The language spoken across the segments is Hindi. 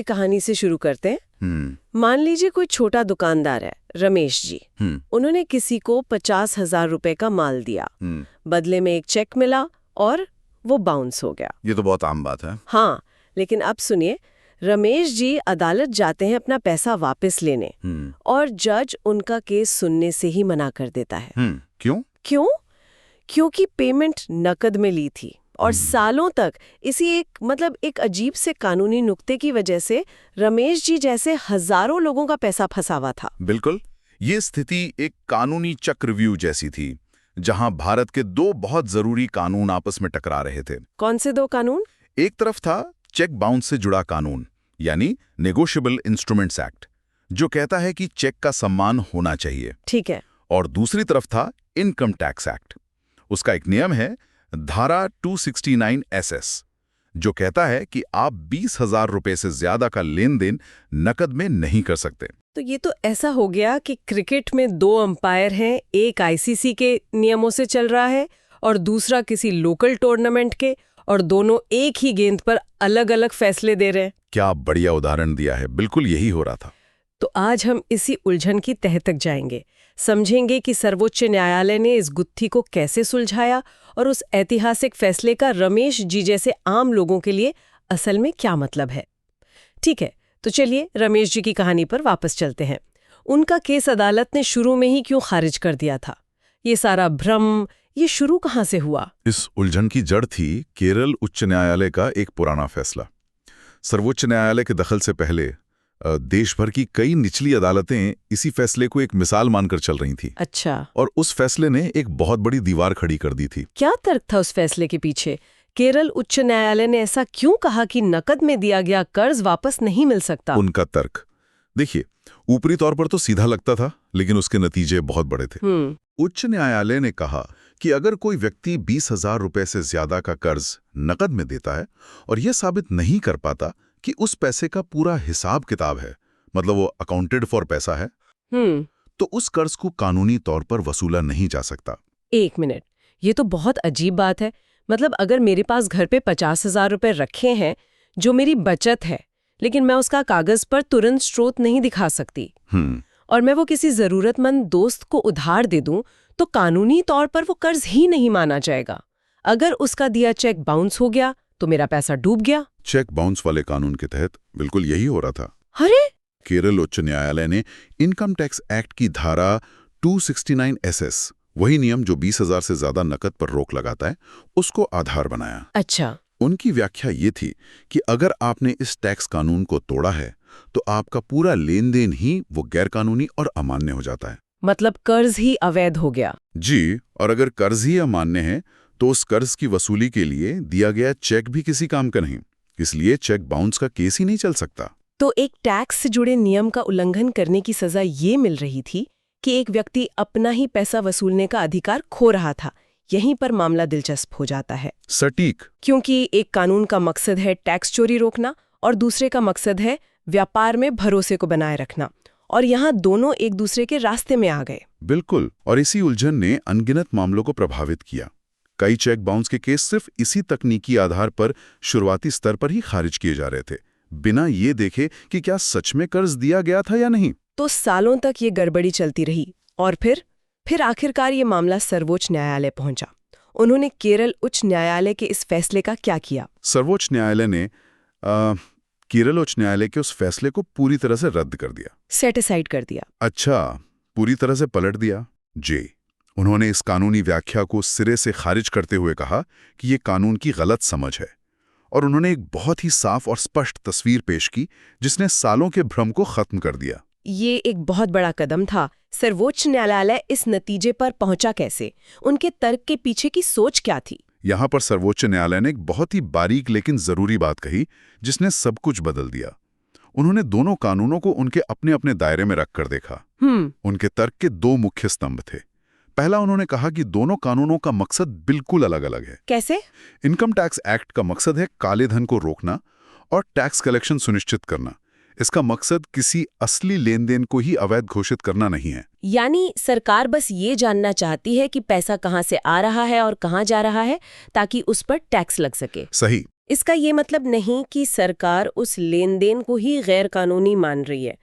एक कहानी से शुरू करते हैं। मान लीजिए कोई छोटा दुकानदार है, रमेश जी। उन्होंने किसी को 50,000 रुपए का माल दिया। बदले में एक चेक मिला और वो बाउंस हो गया। ये तो बहुत आम बात है। हाँ, लेकिन अब सुनिए, रमेश जी अदालत जाते हैं अपना पैसा वापस लेने और जज उनका केस सुनने से ही मना कर देता है। क्यों? क्योंकि पेमेंट नकद में ली थी और सालों तक इसी एक अजीब से कानूनी नुक्ते की वजह से रमेश जी जैसे हजारों लोगों का पैसा फंसा हुआ था। बिल्कुल, ये स्थिति एक कानूनी चक्रव्यूह जैसी थी, जहां भारत के दो बहुत जरूरी कानून आपस में टकरा रहे थे। कौन से दो कानून? एक तरफ था चेक बाउंस से जुड़ा कानून, यानी नेगोशिएबल इंस्ट्रूमेंट्स एक्ट, जो कहता है कि चेक का सम्मान होना चाहिए। ठीक है। और दूसरी तरफ था इनकम टैक्स एक्ट। उसका एक नियम है, धारा 269 SS, जो कहता है कि आप 20,000 रुपए से ज्यादा का लेन देन नकद में नहीं कर सकते। तो ये तो ऐसा हो गया कि क्रिकेट में दो अंपायर हैं, एक ICC के नियमों से चल रहा है और दूसरा किसी लोकल टूर्नामेंट के, और दोनों एक ही गेंद पर अलग अलग फैसले दे रहे हैं। क्या बढ़िया उदाहरण दिया है, बिल्कुल यही हो रहा था। तो आज हम इसी उलझन की तह तक जाएंगे, समझेंगे कि सर्वोच्च न्यायालय ने इस गुत्थी को कैसे सुलझाया और उस ऐतिहासिक फैसले का रमेश जी जैसे आम लोगों के लिए असल में क्या मतलब है। ठीक है, तो चलिए रमेश जी की कहानी पर वापस चलते हैं। उनका केस अदालत ने शुरू में ही क्यों खारिज कर दिया था? ये सारा भ्रम, ये शुरू कहाँ से हुआ? इस उलझन की जड़ थी केरल उच्च न्यायालय का एक पुराना फैसला। सर्वोच्च न्यायालय के दखल से पहले देश भर की कई निचली अदालतें इसी फैसले को एक मिसाल मानकर चल रही थी। अच्छा। और उस फैसले ने एक बहुत बड़ी दीवार खड़ी कर दी थी। क्या तर्क था उस फैसले के पीछे? केरल उच्च न्यायालय ने ऐसा क्यों कहा कि नकद में दिया गया कर्ज वापस नहीं मिल सकता? उनका तर्क देखिए, ऊपरी तौर पर तो सीधा लगता था, लेकिन उसके नतीजे बहुत बड़े थे। उच्च न्यायालय ने कहा कि अगर कोई व्यक्ति 20,000 रुपए से ज्यादा का कर्ज नकद में देता है और यह साबित नहीं कर पाता कि उस पैसे का पूरा हिसाब किताब है, मतलब वो अकाउंटेड फॉर पैसा है, तो उस कर्ज को कानूनी तौर पर वसूला नहीं जा सकता। एक मिनट, ये तो बहुत अजीब बात है। मतलब अगर मेरे पास घर पे 50,000 रुपए रखे हैं जो मेरी बचत है, लेकिन मैं उसका कागज पर तुरंत स्रोत नहीं दिखा सकती और मैं वो किसी जरूरतमंद दोस्त को उधार दे दूं, तो कानूनी तौर पर वो कर्ज ही नहीं माना जाएगा। अगर उसका दिया चेक बाउंस हो गया तो मेरा पैसा डूब गया। चेक बाउंस वाले कानून के तहत बिल्कुल यही हो रहा था। अरे! केरल उच्च न्यायालय ने इनकम टैक्स एक्ट की धारा 269 SS, वही नियम जो 20,000 से ज्यादा नकद पर रोक लगाता है, उसको आधार बनाया। अच्छा। उनकी व्याख्या ये थी कि अगर आपने इस टैक्स कानून को तोड़ा है तो आपका पूरा लेन देन ही वो गैरकानूनी और अमान्य हो जाता है। मतलब कर्ज ही अवैध हो गया। जी, और अगर कर्ज ही अमान्य है तो उस कर्ज की वसूली के लिए दिया गया चेक भी किसी काम का नहीं, इसलिए चेक बाउंस का केस ही नहीं चल सकता। तो एक टैक्स से जुड़े नियम का उल्लंघन करने की सजा ये मिल रही थी कि एक व्यक्ति अपना ही पैसा वसूलने का अधिकार खो रहा था। यहीं पर मामला दिलचस्प हो जाता है। सटीक। क्योंकि एक कानून का मकसद है टैक्स चोरी रोकना और दूसरे का मकसद है व्यापार में भरोसे को बनाए रखना, और यहाँ दोनों एक दूसरे के रास्ते में आ गए। बिल्कुल, और इसी उलझन ने अनगिनत मामलों को प्रभावित किया। कई चेक बाउंस के केस सिर्फ इसी तकनीकी आधार पर शुरुआती स्तर पर ही खारिज किए जा रहे थे, बिना ये देखे कि क्या सच में कर्ज दिया गया था या नहीं। तो सालों तक ये गड़बड़ी चलती रही और फिर आखिरकार ये मामला सर्वोच्च न्यायालय पहुंचा। उन्होंने केरल उच्च न्यायालय के इस फैसले का क्या किया? सर्वोच्च न्यायालय ने केरल उच्च न्यायालय के उस फैसले को पूरी तरह से रद्द कर दिया, सेट असाइड कर दिया। अच्छा, पूरी तरह से पलट दिया। जी, उन्होंने इस कानूनी व्याख्या को सिरे से खारिज करते हुए कहा कि ये कानून की गलत समझ है, और उन्होंने एक बहुत ही साफ और स्पष्ट तस्वीर पेश की जिसने सालों के भ्रम को खत्म कर दिया। ये एक बहुत बड़ा कदम था। सर्वोच्च न्यायालय इस नतीजे पर पहुंचा कैसे? उनके तर्क के पीछे की सोच क्या थी? यहाँ पर सर्वोच्च न्यायालय ने एक बहुत ही बारीक लेकिन जरूरी बात कही जिसने सब कुछ बदल दिया। उन्होंने दोनों कानूनों को उनके अपने अपने दायरे में रखकर देखा। उनके तर्क के दो मुख्य स्तंभ थे। पहला, उन्होंने कहा कि दोनों कानूनों का मकसद बिल्कुल अलग अलग है। कैसे? इनकम टैक्स एक्ट का मकसद है काले धन को रोकना और टैक्स कलेक्शन सुनिश्चित करना। इसका मकसद किसी असली लेन देन को ही अवैध घोषित करना नहीं है। यानी सरकार बस ये जानना चाहती है कि पैसा कहाँ से आ रहा है और कहाँ जा रहा है, ताकि उस पर टैक्स लग सके। सही। इसका ये मतलब नहीं कि सरकार उस लेन देन को ही गैर कानूनी मान रही है।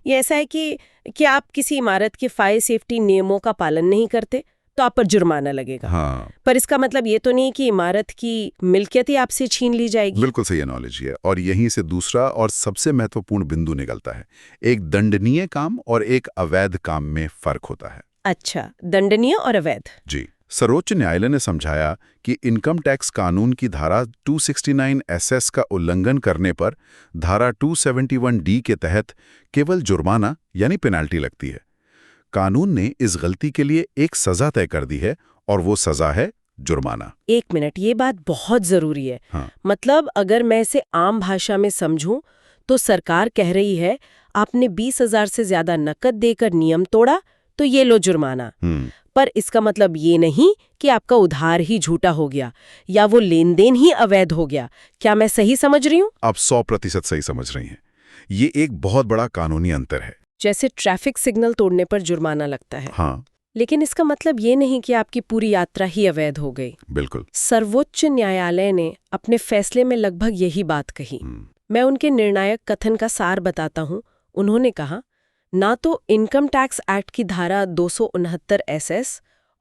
ये ऐसा है कि आप किसी इमारत के फायर सेफ्टी नियमों का पालन नहीं करते तो आप पर जुर्माना लगेगा। हाँ। पर इसका मतलब ये तो नहीं कि इमारत की मिल्कियत ही आपसे छीन ली जाएगी। बिल्कुल सही एनालॉजी है। और यहीं से दूसरा और सबसे महत्वपूर्ण बिंदु निकलता है। एक दंडनीय काम और एक अवैध काम में फर्क होता है। अच्छा, दंडनीय और अवैध। जी। सर्वोच्च न्यायालय ने समझाया कि इनकम टैक्स कानून की धारा 269 SS का उल्लंघन करने पर धारा 271D के तहत केवल जुर्माना यानी पेनाल्टी लगती है। कानून ने इस गलती के लिए एक सजा तय कर दी है और वो सजा है जुर्माना। एक मिनट, ये बात बहुत जरूरी है। हाँ। मतलब अगर मैं इसे आम भाषा में समझूं तो सरकार कह रही है आपने 20,000 से ज्यादा नकद देकर नियम तोड़ा तो ये लो जुर्माना। पर इसका मतलब ये नहीं कि आपका उधार ही झूठा हो गया या वो लेन देन ही अवैध हो गया। क्या मैं सही समझ रही हूँ? आप 100% सही समझ रही हैं। ये एक बहुत बड़ा कानूनी अंतर है। जैसे ट्रैफिक सिग्नल तोड़ने पर जुर्माना लगता है। हाँ, लेकिन इसका मतलब ये नहीं कि आपकी पूरी यात्रा ही अवैध हो गई। बिल्कुल। सर्वोच्च न्यायालय ने अपने फैसले में लगभग यही बात कही। मैं उनके निर्णायक कथन का सार बताता हूँ। उन्होंने कहा, ना तो इनकम टैक्स एक्ट की धारा 269 SS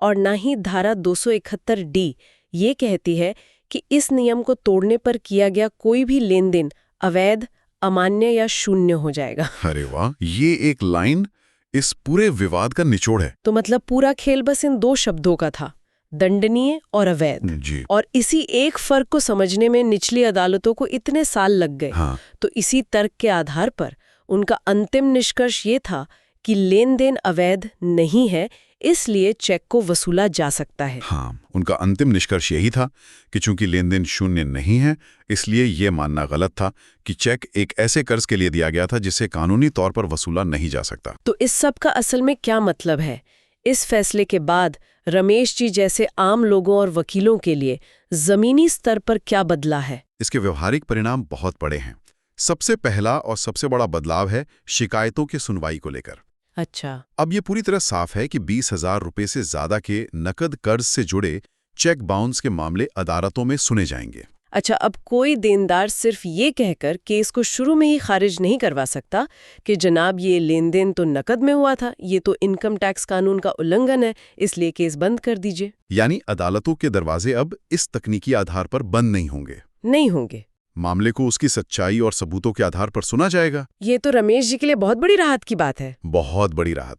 और ना ही धारा 271D ये कहती है कि इस नियम को तोड़ने पर किया गया कोई भी लेन देन अवैध, अमान्य या शून्य हो जाएगा। अरे वाह, ये एक लाइन इस पूरे विवाद का निचोड़ है। तो मतलब पूरा खेल बस इन दो शब्दों का था, दंडनीय और अवैध। जी। और इसी एक फर्क को समझने में निचली अदालतों को इतने साल लग गए। हाँ। तो इसी तर्क के आधार पर उनका अंतिम निष्कर्ष ये था कि लेन देन अवैध नहीं है, इसलिए चेक को वसूला जा सकता है। हाँ, उनका अंतिम निष्कर्ष यही था कि चूंकि लेन देन शून्य नहीं है, इसलिए ये मानना गलत था कि चेक एक ऐसे कर्ज के लिए दिया गया था जिसे कानूनी तौर पर वसूला नहीं जा सकता। तो इस सब का असल में क्या मतलब है? इस फैसले के बाद रमेश जी जैसे आम लोगों और वकीलों के लिए जमीनी स्तर पर क्या बदला है? इसके व्यवहारिक परिणाम बहुत बड़े हैं। सबसे पहला और सबसे बड़ा बदलाव है शिकायतों की सुनवाई को लेकर। अच्छा। अब ये पूरी तरह साफ है कि 20,000 रुपए से ज्यादा के नकद कर्ज से जुड़े चेक बाउंस के मामले अदालतों में सुने जाएंगे। अच्छा, अब कोई देनदार सिर्फ ये कहकर केस को शुरू में ही खारिज नहीं करवा सकता कि जनाब ये लेन देन तो नकद में हुआ था, ये तो इनकम टैक्स कानून का उल्लंघन है, इसलिए केस बंद कर दीजिए। यानी अदालतों के दरवाजे अब इस तकनीकी आधार पर बंद नहीं होंगे। नहीं होंगे। मामले को उसकी सच्चाई और सबूतों के आधार पर सुना जाएगा। ये तो रमेश जी के लिए बहुत बड़ी राहत की बात है। बहुत बड़ी राहत।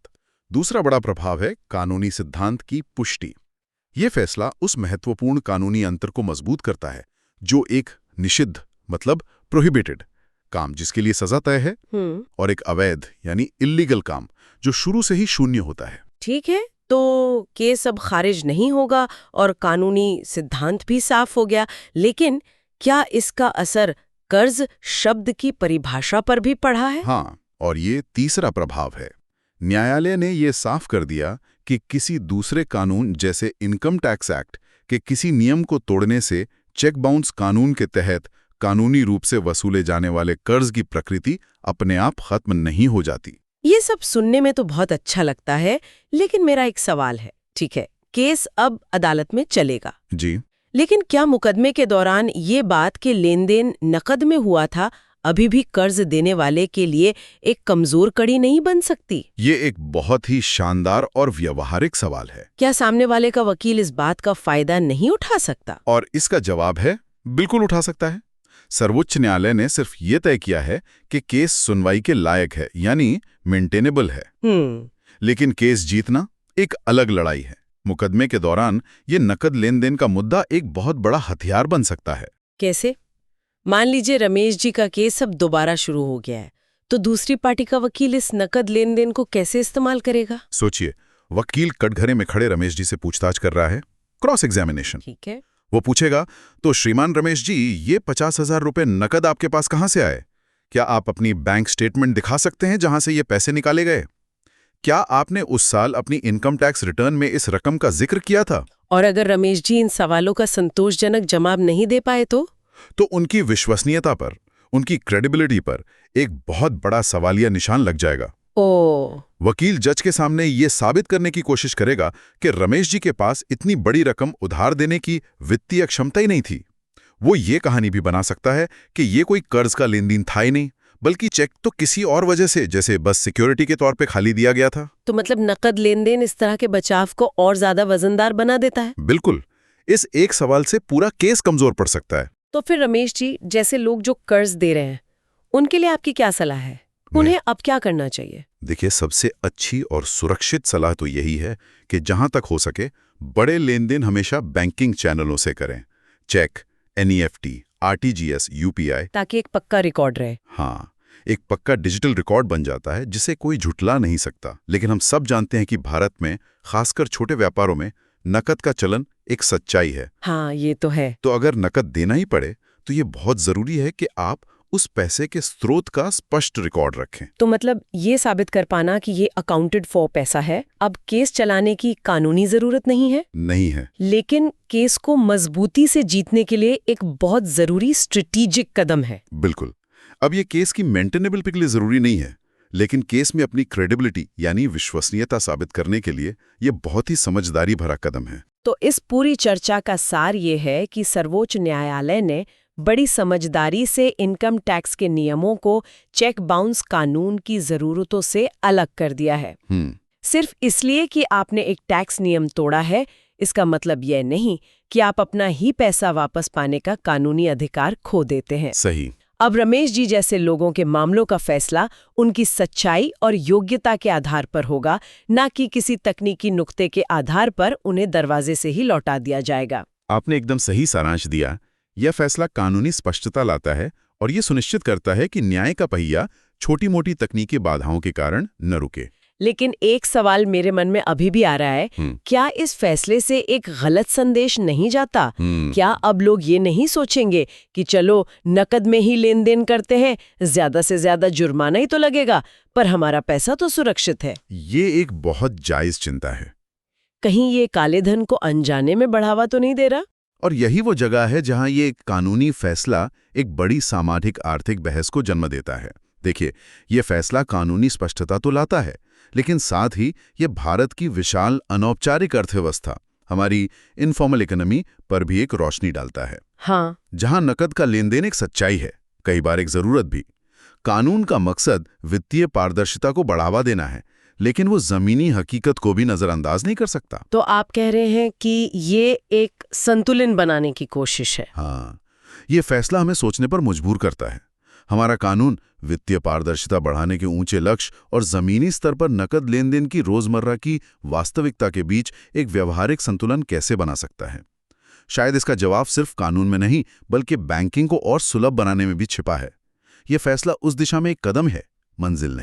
दूसरा बड़ा प्रभाव है कानूनी सिद्धांत की पुष्टि। ये फैसला उस महत्वपूर्ण कानूनी अंतर को मजबूत करता है जो एक निषिद्ध मतलब प्रोहिबिटेड काम जिसके लिए सजा तय है और एक अवैध यानी इल्लीगल काम जो शुरू से ही शून्य होता है। ठीक है, तो केस अब खारिज नहीं होगा और कानूनी सिद्धांत भी साफ हो गया। लेकिन क्या इसका असर कर्ज शब्द की परिभाषा पर भी पड़ा है? हाँ, और ये तीसरा प्रभाव है। न्यायालय ने ये साफ कर दिया कि किसी दूसरे कानून जैसे इनकम टैक्स एक्ट के किसी नियम को तोड़ने से चेक बाउंस कानून के तहत कानूनी रूप से वसूले जाने वाले कर्ज की प्रकृति अपने आप खत्म नहीं हो जाती। ये सब सुनने में तो बहुत अच्छा लगता है, लेकिन मेरा एक सवाल है। ठीक है, केस अब अदालत में चलेगा जी, लेकिन क्या मुकदमे के दौरान ये बात कि लेन देन नकद में हुआ था अभी भी कर्ज देने वाले के लिए एक कमजोर कड़ी नहीं बन सकती? ये एक बहुत ही शानदार और व्यवहारिक सवाल है। क्या सामने वाले का वकील इस बात का फायदा नहीं उठा सकता? और इसका जवाब है बिल्कुल उठा सकता है। सर्वोच्च न्यायालय ने सिर्फ ये तय किया है कि केस सुनवाई के लायक है यानी मेंटेनेबल है। लेकिन केस जीतना एक अलग लड़ाई है। मुकदमे के दौरान ये नकद लेन देन का मुद्दा एक बहुत बड़ा हथियार बन सकता है। कैसे? मान लीजिए रमेश जी का केस अब दोबारा शुरू हो गया है, तो दूसरी पार्टी का वकील इस नकद लेन देन को कैसे इस्तेमाल करेगा? सोचिए, वकील कटघरे में खड़े रमेश जी से पूछताछ कर रहा है, क्रॉस एग्जामिनेशन। ठीक है। वो पूछेगा, तो श्रीमान रमेश जी, ये 50,000 रुपए नकद आपके पास कहां से आए? क्या आप अपनी बैंक स्टेटमेंट दिखा सकते हैं जहां से ये पैसे निकाले गए? क्या आपने उस साल अपनी इनकम टैक्स रिटर्न में इस रकम का जिक्र किया था? और अगर रमेश जी इन सवालों का संतोषजनक जवाब नहीं दे पाए तो उनकी विश्वसनीयता पर, उनकी क्रेडिबिलिटी पर एक बहुत बड़ा सवालिया निशान लग जाएगा। वकील जज के सामने ये साबित करने की कोशिश करेगा कि रमेश जी के पास इतनी बड़ी रकम उधार देने की वित्तीय क्षमता ही नहीं थी। वो ये कहानी भी बना सकता है कि ये कोई कर्ज का लेन देन था ही नहीं, बल्कि चेक तो किसी और वजह से, जैसे बस सिक्योरिटी के तौर पे खाली दिया गया था। तो मतलब नकद लेन देन इस तरह के बचाव को और ज्यादा वजनदार बना देता है। बिल्कुल। इस एक सवाल से पूरा केस कमजोर पड़ सकता है। तो फिर रमेश जी, जैसे लोग जो कर्ज दे रहे हैं, उनके लिए आपकी क्या सलाह है? उन्हें अब क्या करना चाहिए? देखिए, सबसे अच्छी और सुरक्षित सलाह तो यही है कि जहां तक हो सके बड़े लेन देन हमेशा बैंकिंग चैनलों से करें। चेक, NEFT, RTGS, UPI, ताकि एक पक्का रिकॉर्ड रहे। हाँ, एक पक्का डिजिटल रिकॉर्ड बन जाता है जिसे कोई झुठला नहीं सकता। लेकिन हम सब जानते हैं कि भारत में, खासकर छोटे व्यापारों में, नकद का चलन एक सच्चाई है। हाँ, ये तो है। तो अगर नकद देना ही पड़े तो ये बहुत जरूरी है कि आप उस पैसे के स्रोत का स्पष्ट रिकॉर्ड रखें। तो मतलब ये साबित कर पाना कि ये अकाउंटेड फॉर पैसा है। अब केस चलाने की कानूनी जरूरत नहीं है। नहीं है। लेकिन केस को मजबूती से जीतने के लिए एक बहुत जरूरी स्ट्रेटेजिक कदम है। बिल्कुल। अब ये केस की मेंटेनेबिलिटी के लिए जरूरी नहीं है, लेकिन केस में अपनी क्रेडिबिलिटी यानी विश्वसनीयता साबित करने के लिए ये बहुत ही समझदारी भरा कदम है। तो इस पूरी चर्चा का सार ये है कि सर्वोच्च न्यायालय ने बड़ी समझदारी से इनकम टैक्स के नियमों को चेक बाउंस कानून की जरूरतों से अलग कर दिया है। सिर्फ इसलिए कि आपने एक टैक्स नियम तोड़ा है, इसका मतलब यह नहीं कि आप अपना ही पैसा वापस पाने का कानूनी अधिकार खो देते हैं। सही। अब रमेश जी जैसे लोगों के मामलों का फैसला उनकी सच्चाई और योग्यता के आधार पर होगा, ना कि किसी तकनीकी नुक्ते के आधार पर उन्हें दरवाजे से ही लौटा दिया जाएगा। आपने एकदम सही सारांश दिया। यह फैसला कानूनी स्पष्टता लाता है और ये सुनिश्चित करता है कि न्याय का पहिया छोटी-मोटी तकनीकी बाधाओं के कारण न रुके। लेकिन एक सवाल मेरे मन में अभी भी आ रहा है, क्या इस फैसले से एक गलत संदेश नहीं जाता? क्या अब लोग ये नहीं सोचेंगे कि चलो नकद में ही लेन देन करते हैं, ज्यादा से ज्यादा जुर्माना ही तो लगेगा, पर हमारा पैसा तो सुरक्षित है? ये एक बहुत जायज चिंता है। कहीं ये काले धन को अनजाने में बढ़ावा तो नहीं दे रहा? और यही वो जगह है जहां ये कानूनी फैसला एक बड़ी सामाजिक आर्थिक बहस को जन्म देता है। देखिए, ये फैसला कानूनी स्पष्टता तो लाता है, लेकिन साथ ही ये भारत की विशाल अनौपचारिक अर्थव्यवस्था, हमारी इनफॉर्मल इकोनॉमी पर भी एक रोशनी डालता है। हाँ। जहां नकद का लेन देन एक सच्चाई है, कई बार एक जरूरत भी। कानून का मकसद वित्तीय पारदर्शिता को बढ़ावा देना है, लेकिन वो जमीनी हकीकत को भी नजरअंदाज नहीं कर सकता। तो आप कह रहे हैं कि ये एक संतुलन बनाने की कोशिश है। हाँ, ये फैसला हमें सोचने पर मजबूर करता है। हमारा कानून वित्तीय पारदर्शिता बढ़ाने के ऊंचे लक्ष्य और जमीनी स्तर पर नकद लेन देन की रोजमर्रा की वास्तविकता के बीच एक व्यवहारिक संतुलन कैसे बना सकता है? शायद इसका जवाब सिर्फ कानून में नहीं, बल्कि बैंकिंग को और सुलभ बनाने में भी छिपा है। यह फैसला उस दिशा में एक कदम है, मंजिल नहीं।